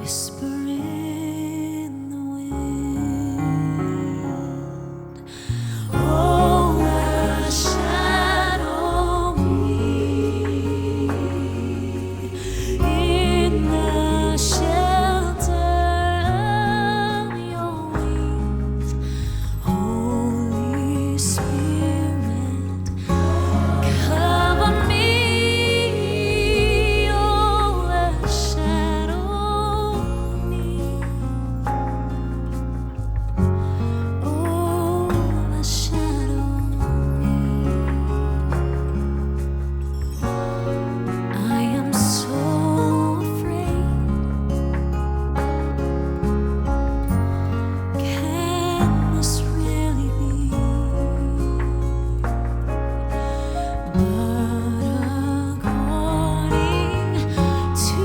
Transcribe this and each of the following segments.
Whisper in the wind, overshadow me in the shelter of your wings, Holy Spirit, cover me, overshadow me, overshadow me. I am so afraid. Can this really be? But according to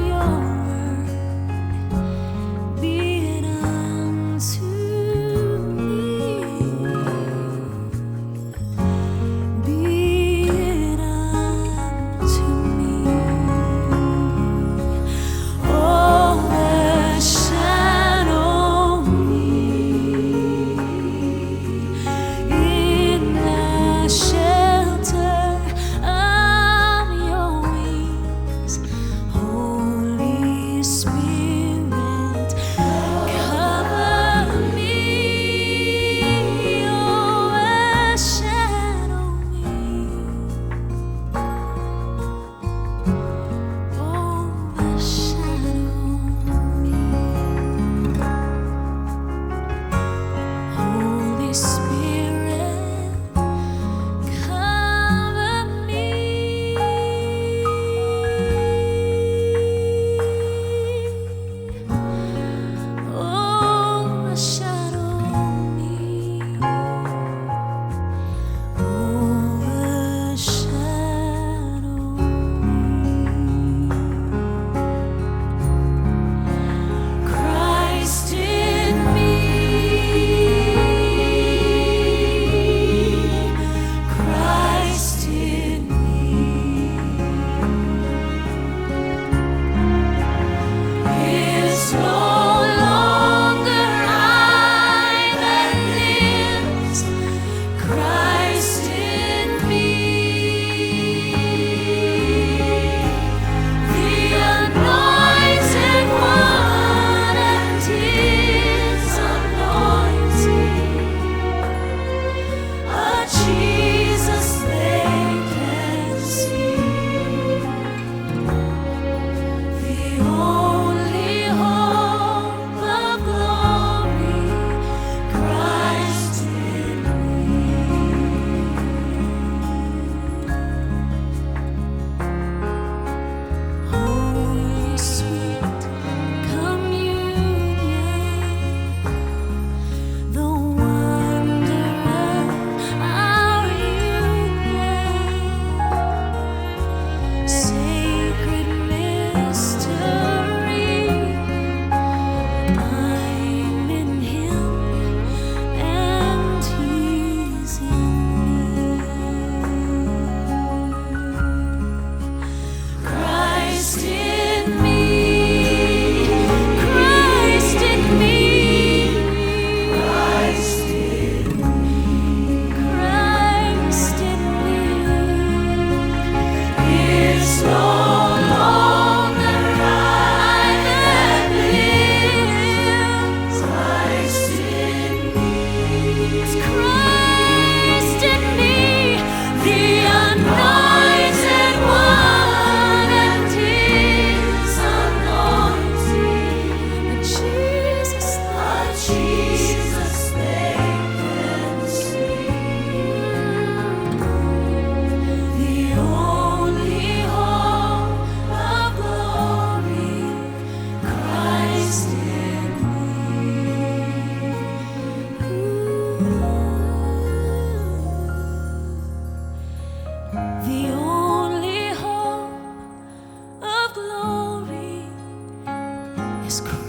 your word, be it unto me. Be it unto me. Overshadow me in the shelter of your wings, Holy Spirit, cover me, overshadow me, overshadow me. Holy Spirit, cover me, overshadow me, overshadow me. Christ in me, Christ in me, is no longer I that lives, Christ in me, the anointed one and his anointing, a Jesus they can see, the only hope of glory, Christ in me. Holy sweet communion, the wonder of our union, sacred mystery, I'm in Him and He's in me. Christ in me, Christ in me, Christ in me, Christ in me, is no longer I that lives, Christ in me, it's Christ in me, the anointed one and his anointing, a Jesus they can see, the only hope of glory, Christ in me. The only hope of glory is Christ.